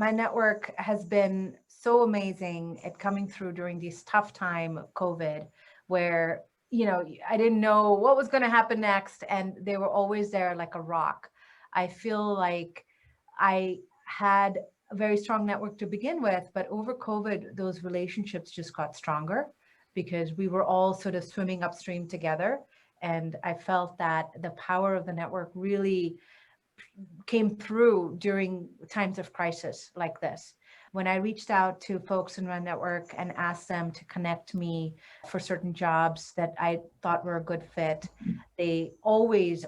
my network has been so amazing at coming through during this tough time of COVID, where, I didn't know what was going to happen next. And they were always there like a rock. I feel like I had a very strong network to begin with, but over COVID, those relationships just got stronger because we were all sort of swimming upstream together. And I felt that the power of the network really came through during times of crisis like this. When I reached out to folks in my network and asked them to connect me for certain jobs that I thought were a good fit, they always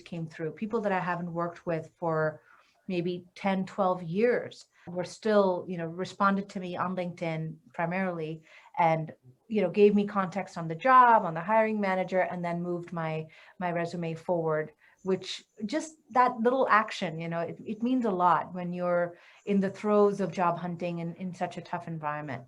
came through. People that I haven't worked with for maybe 10, 12 years were still, responded to me on LinkedIn primarily and, gave me context on the job, on the hiring manager, and then moved my resume forward, which just that little action, it means a lot when you're in the throes of job hunting in such a tough environment.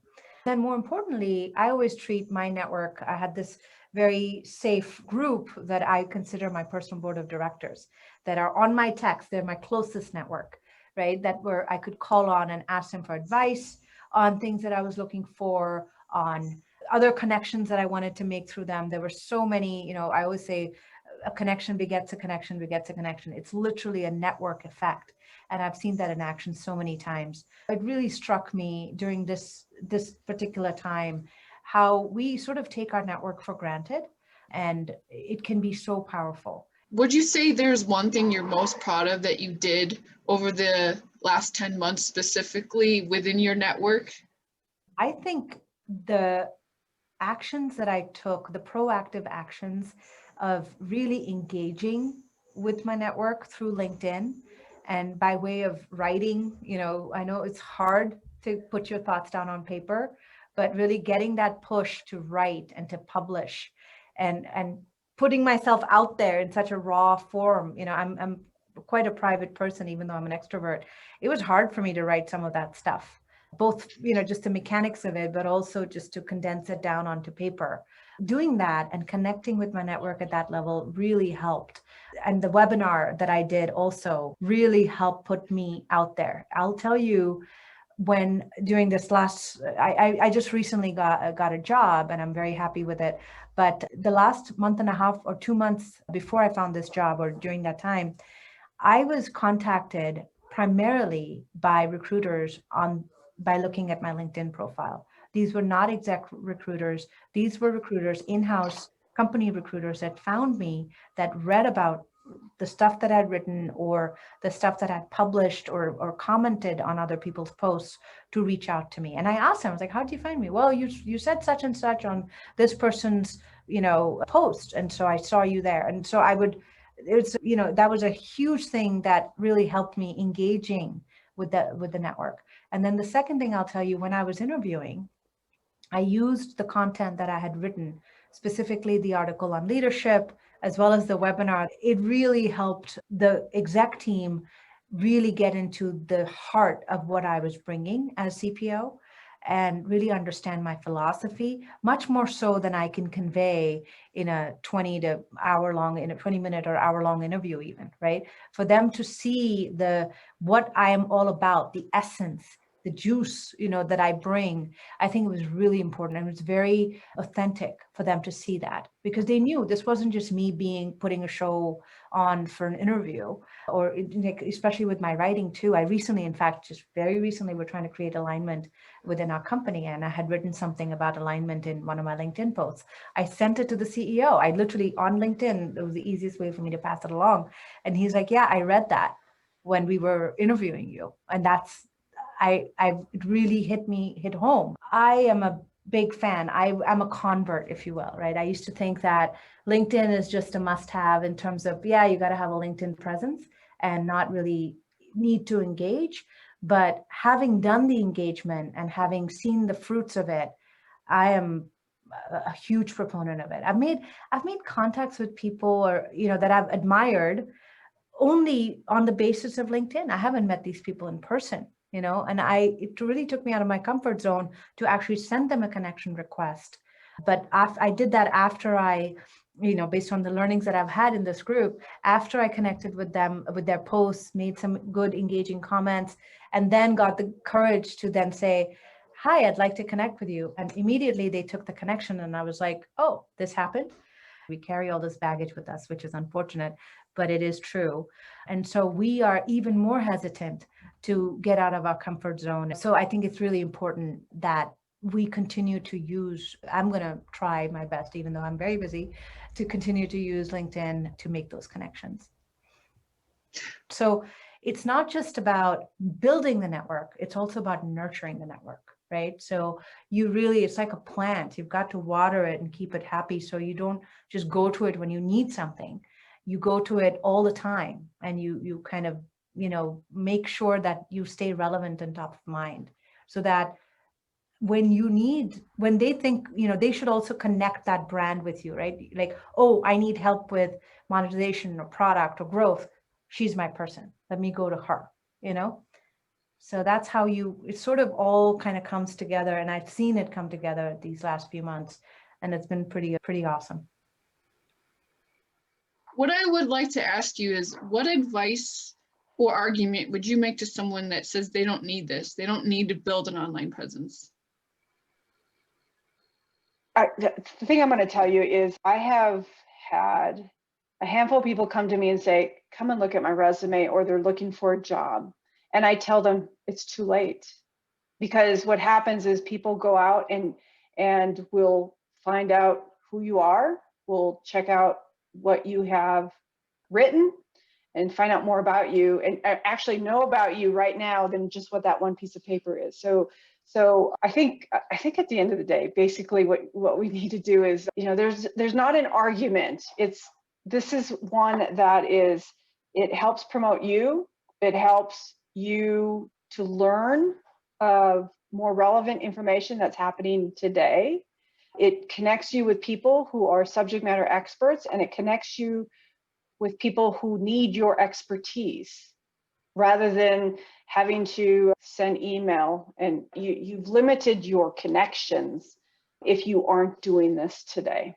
Then more importantly, I always treat my network, I had this very safe group that I consider my personal board of directors that are on my text. They're my closest network, right? That where I could call on and ask them for advice on things that I was looking for, on other connections that I wanted to make through them. There were so many, I always say, a connection begets a connection begets a connection. It's literally a network effect. And I've seen that in action so many times. It really struck me during this particular time, how we sort of take our network for granted, and it can be so powerful. Would you say there's one thing you're most proud of that you did over the last 10 months specifically within your network? I think the actions that I took, the proactive actions of really engaging with my network through LinkedIn and by way of writing, I know it's hard to put your thoughts down on paper, but really getting that push to write and to publish and putting myself out there in such a raw form. I'm quite a private person, even though I'm an extrovert. It was hard for me to write some of that stuff, both, just the mechanics of it, but also just to condense it down onto paper. Doing that and connecting with my network at that level really helped. And the webinar that I did also really helped put me out there. I'll tell you, when during this last, I just recently got a job and I'm very happy with it. But the last month and a half or 2 months before I found this job, or during that time, I was contacted primarily by recruiters by looking at my LinkedIn profile. These were not exec recruiters. These were recruiters, in-house company recruiters that found me, that read about the stuff that I'd written or the stuff that I'd published or commented on other people's posts to reach out to me. And I asked them, I was like, how did you find me? Well, you said such and such on this person's, post. And so I saw you there. And so that was a huge thing that really helped me engaging with the network. And then the second thing I'll tell you, when I was interviewing, I used the content that I had written, specifically the article on leadership, as well as the webinar. It really helped the exec team really get into the heart of what I was bringing as CPO and really understand my philosophy, much more so than I can convey in a 20-minute or hour-long interview even, right? For them to see what I am all about, the essence, the juice, that I bring, I think it was really important. And it was very authentic for them to see that, because they knew this wasn't just me putting a show on for an interview, or especially with my writing too. I recently, in fact, just very recently, we're trying to create alignment within our company. And I had written something about alignment in one of my LinkedIn posts. I sent it to the CEO. I literally, on LinkedIn, it was the easiest way for me to pass it along. And he's like, yeah, I read that when we were interviewing you. And it really hit home. I am a big fan. I'm a convert, if you will, right? I used to think that LinkedIn is just a must-have in terms of, you got to have a LinkedIn presence and not really need to engage. But having done the engagement and having seen the fruits of it, I am a huge proponent of it. I've made contacts with people that I've admired only on the basis of LinkedIn. I haven't met these people in person. And it really took me out of my comfort zone to actually send them a connection request. But I did that after I based on the learnings that I've had in this group, after I connected with them, with their posts, made some good engaging comments, and then got the courage to then say, hi, I'd like to connect with you. And immediately they took the connection, and I was like, oh, this happened. We carry all this baggage with us, which is unfortunate, but it is true. And so we are even more hesitant to get out of our comfort zone. So I think it's really important that we continue to use, I'm going to try my best, even though I'm very busy, to continue to use LinkedIn to make those connections. So it's not just about building the network, it's also about nurturing the network, right? So it's like a plant. You've got to water it and keep it happy. So you don't just go to it when you need something. You go to it all the time, and you kind of, make sure that you stay relevant and top of mind, so that when they think, they should also connect that brand with you, right? Like, oh, I need help with monetization or product or growth. She's my person. Let me go to her, So that's how it sort of all kind of comes together. And I've seen it come together these last few months, and it's been pretty awesome. What I would like to ask you is, what advice or argument would you make to someone that says they don't need this? They don't need to build an online presence? The thing I'm going to tell you is I have had a handful of people come to me and say, come and look at my resume, or they're looking for a job. And I tell them it's too late, because what happens is people go out and will find out who you are, will check out what you have written and find out more about you, and actually know about you right now than just what that one piece of paper is. So I think at the end of the day, basically what we need to do is, there's not an argument. This is one that it helps promote you. It helps you to learn more relevant information that's happening today. It connects you with people who are subject matter experts, and it connects you with people who need your expertise, rather than having to send email. And you've limited your connections if you aren't doing this today.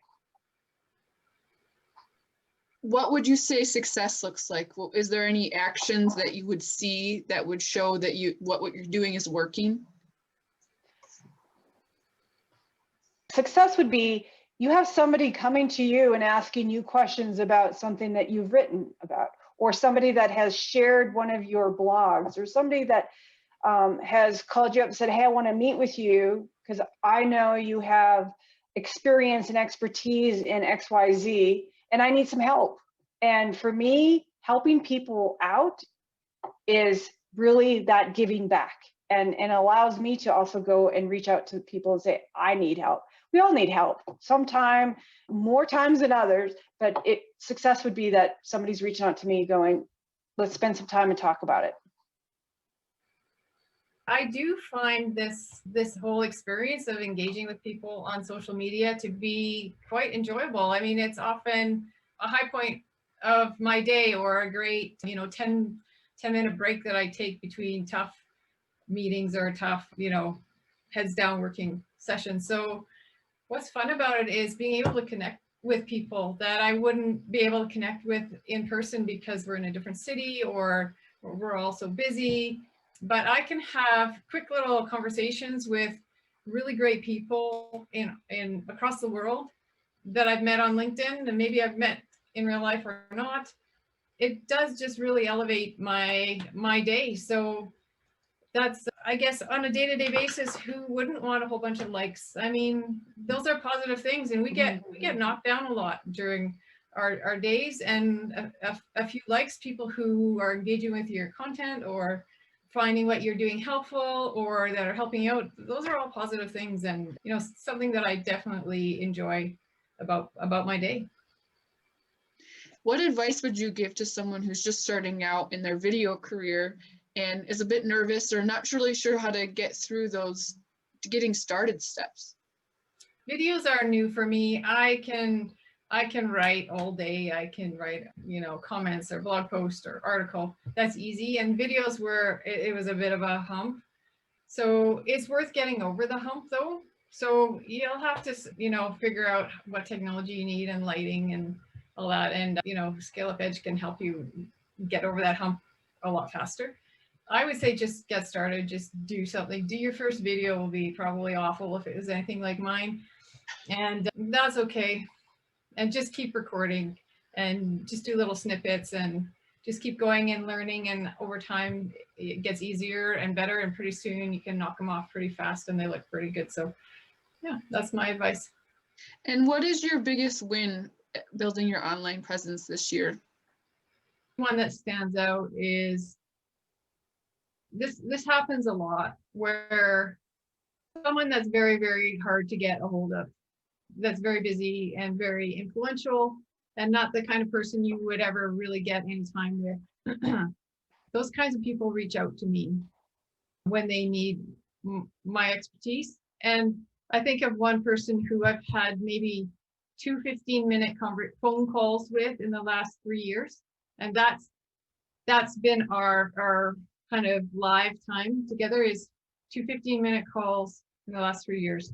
What would you say success looks like? Well, is there any actions that you would see that would show that what you're doing is working? Success would be you have somebody coming to you and asking you questions about something that you've written about, or somebody that has shared one of your blogs, or somebody that has called you up and said, hey, I want to meet with you because I know you have experience and expertise in XYZ, and I need some help. And for me, helping people out is really that giving back, and allows me to also go and reach out to people and say, I need help. We all need help, sometime more times than others, but success would be that somebody's reaching out to me going, let's spend some time and talk about it. I do find this whole experience of engaging with people on social media to be quite enjoyable. I mean, it's often a high point of my day, or a great, 10-minute break that I take between tough meetings or tough, heads down working sessions. So what's fun about it is being able to connect with people that I wouldn't be able to connect with in person because we're in a different city, or we're all so busy. But I can have quick little conversations with really great people in across the world that I've met on LinkedIn, and maybe I've met in real life or not. It does just really elevate my day. So that's, I guess, on a day-to-day basis, who wouldn't want a whole bunch of likes? I mean, those are positive things, and we get knocked down a lot during our days, and a few likes, people who are engaging with your content or finding what you're doing helpful or that are helping out, those are all positive things, and something that I definitely enjoy about my day. What advice would you give to someone who's just starting out in their video career and is a bit nervous or not really sure how to get through those getting started steps? Videos are new for me. I can write all day. I can write, comments or blog post or article. That's easy. And videos it was a bit of a hump. So it's worth getting over the hump though, So you'll have to, figure out what technology you need and lighting and all that. And, ScaleUp Edge can help you get over that hump a lot faster. I would say just get started, just do something. Do your first video will be probably awful if it was anything like mine. And that's okay. And just keep recording and just do little snippets and just keep going and learning. And over time, it gets easier and better. And pretty soon you can knock them off pretty fast and they look pretty good. So yeah, that's my advice. And what is your biggest win building your online presence this year? One that stands out is this happens a lot, where someone that's very, very hard to get a hold of, that's very busy and very influential and not the kind of person you would ever really get any time with. Those kinds of people reach out to me when they need my expertise. And I think of one person who I've had maybe 2 15-minute phone calls with in the last 3 years. And that's been our kind of live time together, is 2 15-minute calls in the last 3 years.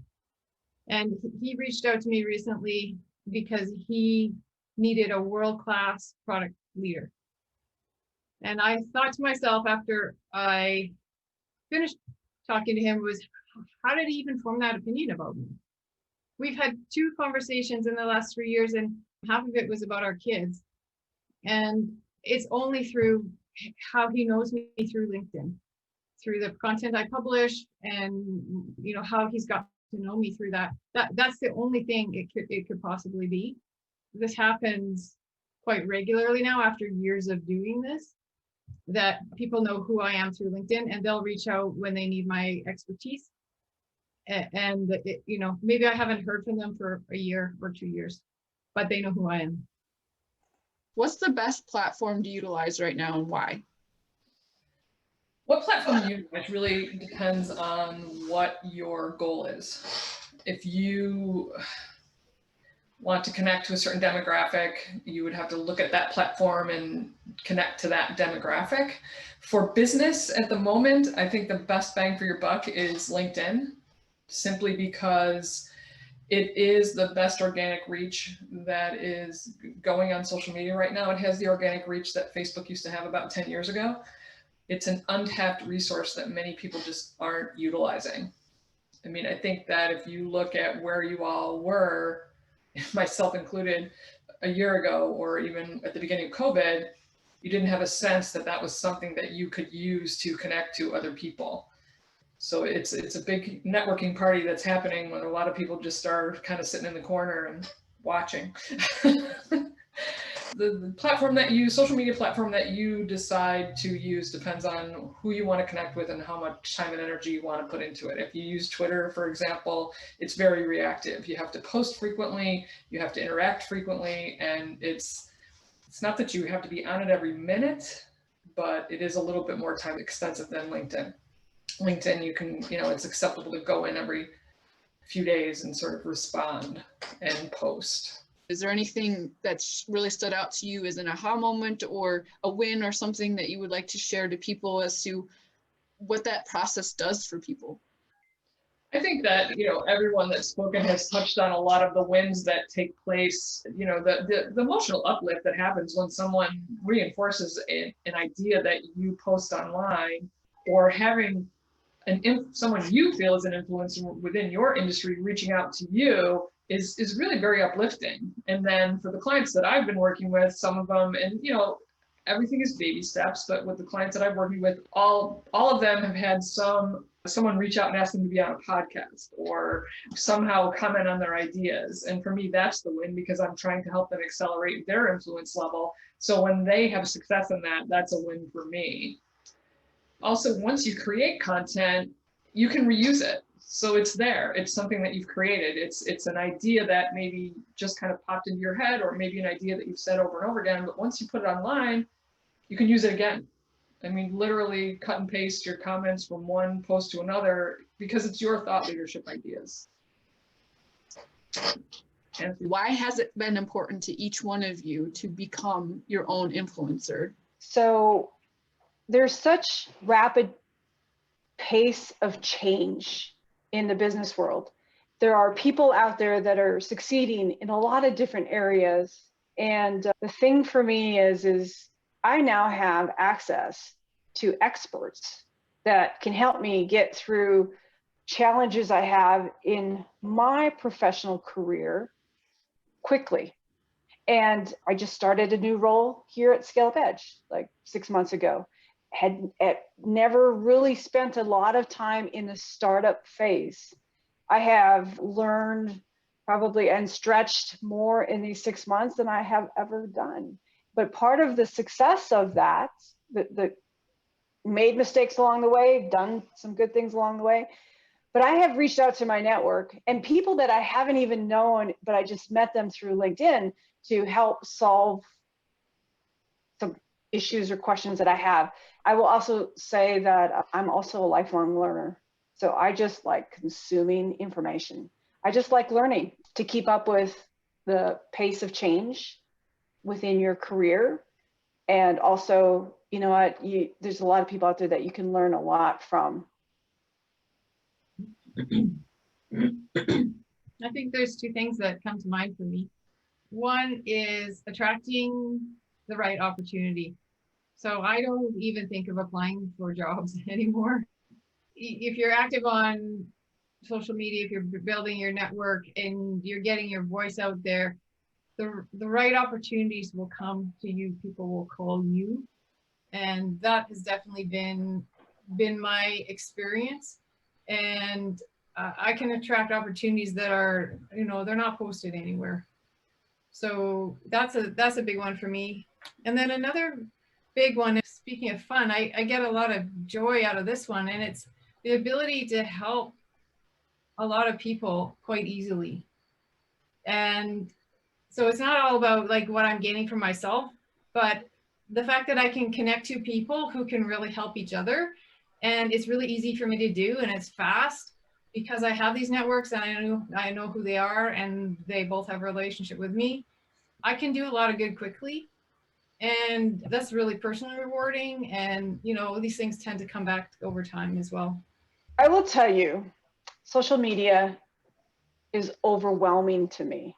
And he reached out to me recently because he needed a world-class product leader. And I thought to myself after I finished talking to him was, how did he even form that opinion about me? We've had 2 conversations in the last 3 years, and half of it was about our kids. And it's only through how he knows me through LinkedIn, through the content I publish, and how he's got to know me through that. That's the only thing it could possibly be. This happens quite regularly now after years of doing this, that people know who I am through LinkedIn and they'll reach out when they need my expertise. And maybe I haven't heard from them for a year or 2 years, but they know who I am. What's the best platform to utilize right now and why? What platform you utilize really depends on what your goal is. If you want to connect to a certain demographic, you would have to look at that platform and connect to that demographic. For business at the moment, I think the best bang for your buck is LinkedIn, simply because it is the best organic reach that is going on social media right now. It has the organic reach that Facebook used to have about 10 years ago. It's an untapped resource that many people just aren't utilizing. I mean, I think that if you look at where you all were, myself included, a year ago, or even at the beginning of COVID, you didn't have a sense that that was something that you could use to connect to other people. So it's a big networking party that's happening when a lot of people just are kind of sitting in the corner and watching. The platform that you, social media platform that you decide to use depends on who you want to connect with and how much time and energy you want to put into it. If you use Twitter, for example, it's very reactive. You have to post frequently, you have to interact frequently, and it's not that you have to be on it every minute, but it is a little bit more time extensive than LinkedIn. LinkedIn, you can, it's acceptable to go in every few days and sort of respond and post. Is there anything that's really stood out to you as an aha moment or a win or something that you would like to share to people as to what that process does for people? I think that, everyone that's spoken has touched on a lot of the wins that take place, the emotional uplift that happens when someone reinforces an idea that you post online, or having someone you feel is an influencer within your industry reaching out to you is really very uplifting. And then for the clients that I've been working with, some of them, and everything is baby steps, but with the clients that I'm working with, all of them have had someone reach out and ask them to be on a podcast or somehow comment on their ideas. And for me, that's the win, because I'm trying to help them accelerate their influence level. So when they have success in that, that's a win for me. Also, once you create content, you can reuse it. So it's there. It's something that you've created. It's an idea that maybe just kind of popped into your head, or maybe an idea that you've said over and over again. But once you put it online, you can use it again. I mean, literally cut and paste your comments from one post to another, because it's your thought leadership ideas. And why has it been important to each one of you to become your own influencer? So there's such rapid pace of change in the business world. there are people out there that are succeeding in a lot of different areas. And the thing for me is I now have access to experts that can help me get through challenges I have in my professional career quickly. And I just started a new role here at ScaleUp Edge like 6 months ago. Had never really spent a lot of time in the startup phase. I have learned probably and stretched more in these 6 months than I have ever done. But part of the success of that, the made mistakes along the way, done some good things along the way, but I have reached out to my network and people that I haven't even known, but I just met them through LinkedIn to help solve some issues or questions that I have. I will also say that I'm also a lifelong learner. So I just like consuming information. I just like learning to keep up with the pace of change within your career. And also, you know what, there's a lot of people out there that you can learn a lot from. I think there's two things that come to mind for me. One is attracting the right opportunity. So I don't even think of applying for jobs anymore. If you're active on social media, if you're building your network and you're getting your voice out there, the right opportunities will come to you. People will call you. And that has definitely been my experience. And I can attract opportunities that are, you know, they're not posted anywhere. So that's a big one for me. And then another big one is, speaking of fun, I get a lot of joy out of this one, and it's the ability to help a lot of people quite easily. And so it's not all about like what I'm gaining for myself, but the fact that I can connect to people who can really help each other. And it's really easy for me to do, and it's fast because I have these networks and I know who they are, and they both have a relationship with me. I can do a lot of good quickly, and that's really personally rewarding. And you know, these things tend to come back over time as well. I will tell you, social media is overwhelming to me.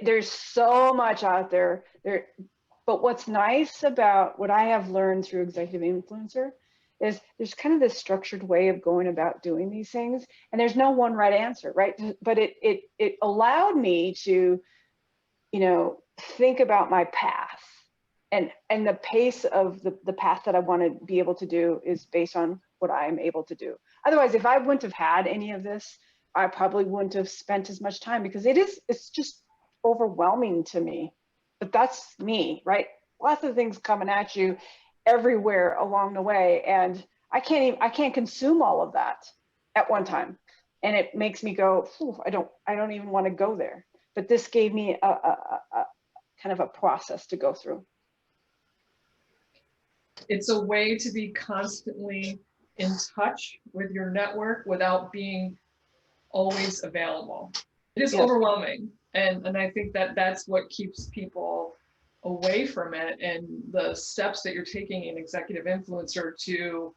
There's so much out there. But what's nice about what I have learned through Executive Influencer is there's kind of this structured way of going about doing these things, and there's no one right answer, right? But it allowed me to, you know, think about my path, and the pace of the path that I want to be able to do is based on what I'm able to do. Otherwise, if I wouldn't have had any of this, I probably wouldn't have spent as much time, because it's just overwhelming to me. But that's me, right? Lots of things coming at you everywhere along the way, and I can't consume all of that at one time, and it makes me go, I don't even want to go there. But this gave me a kind of a process to go through. It's a way to be constantly in touch with your network without being always available. It is overwhelming, and I think that's what keeps people away from it. And the steps that you're taking in Executive Influencer to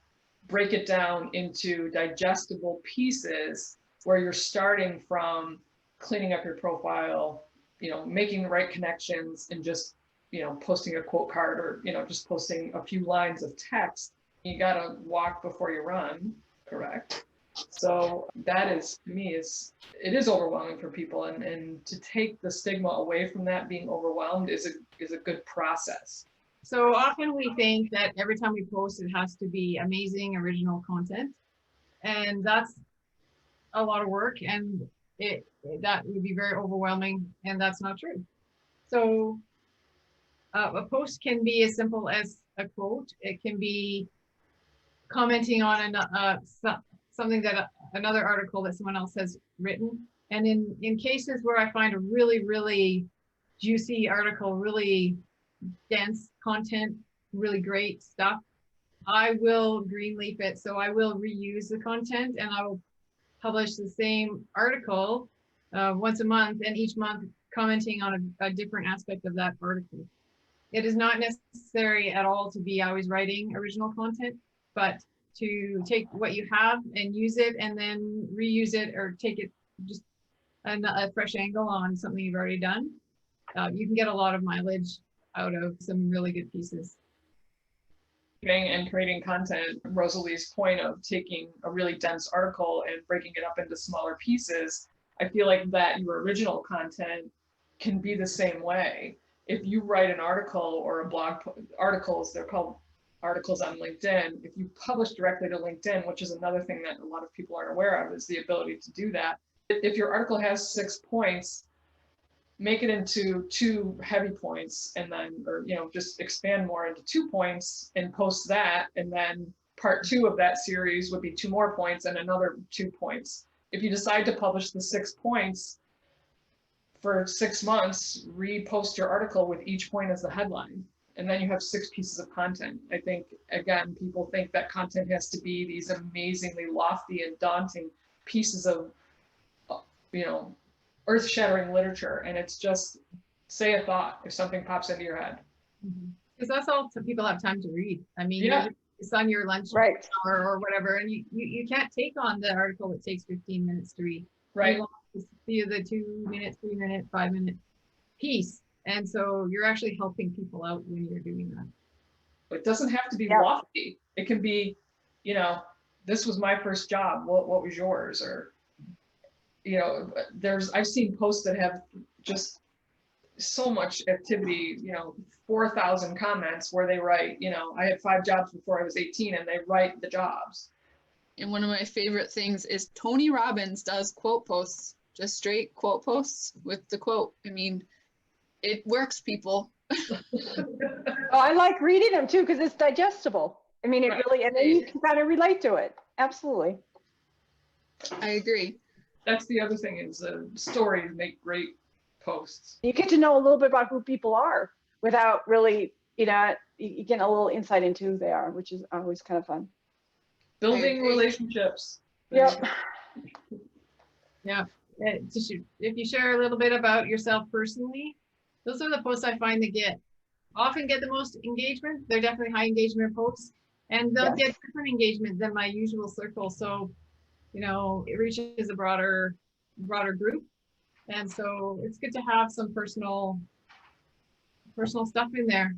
break it down into digestible pieces, where you're starting from cleaning up your profile, you know, making the right connections, and just, you know, posting a quote card, or, you know, just posting a few lines of text. You got to walk before you run, correct? So that is, to me, it is overwhelming for people, and to take the stigma away from that being overwhelmed is a good process. So often we think that every time we post, it has to be amazing original content, and that's a lot of work, and that would be very overwhelming, and that's not true. So a post can be as simple as a quote. It can be commenting on something that another article that someone else has written. And in cases where I find a really, really juicy article, really dense content, really great stuff, I will greenleaf it. So I will reuse the content, and I will publish the same article once a month, and each month commenting on a different aspect of that article. It is not necessary at all to be always writing original content, but to take what you have and use it, and then reuse it, or take it just a fresh angle on something you've already done, you can get a lot of mileage out of some really good pieces. And creating content, Rosalee's point of taking a really dense article and breaking it up into smaller pieces, I feel like that your original content can be the same way. If you write an article or a blog articles, they're called articles on LinkedIn. If you publish directly to LinkedIn, which is another thing that a lot of people aren't aware of, is the ability to do that. If your article has 6 points, make it into 2 heavy points, and then, or, you know, just expand more into 2 points and post that. And then part 2 of that series would be 2 more points and another 2 points. If you decide to publish the 6 points for 6 months, repost your article with each point as the headline. And then you have 6 pieces of content. I think, again, people think that content has to be these amazingly lofty and daunting pieces of, you know, earth-shattering literature, and it's just say a thought if something pops into your head. Because that's all people have time to read. I mean, Yeah. it's on your lunch Right. hour or whatever, and you can't take on the article that takes 15 minutes to read. Right. You want to see the 2 minute, 3 minute, 5 minute piece, and so you're actually helping people out when you're doing that. It doesn't have to be Yeah. lofty. It can be, you know, this was my first job. What was yours? Or, you know, I've seen posts that have just so much activity, you know, 4,000 comments where they write, you know, I had 5 jobs before I was 18, and they write the jobs. And one of my favorite things is Tony Robbins does quote posts, just straight quote posts with the quote. I mean, it works, people. Oh, I like reading them too, because it's digestible. I mean, it Right. really, and then you can kind of relate to it. Absolutely. I agree. That's the other thing, is stories make great posts. You get to know a little bit about who people are without really, you know, you get a little insight into who they are, which is always kind of fun. Building agree. relationships. Yep. Yeah. If you share a little bit about yourself personally, those are the posts I find that often get the most engagement. They're definitely high engagement posts, and they'll get different engagement than my usual circle. So, you know, it reaches a broader group. And so it's good to have some personal stuff in there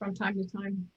from time to time.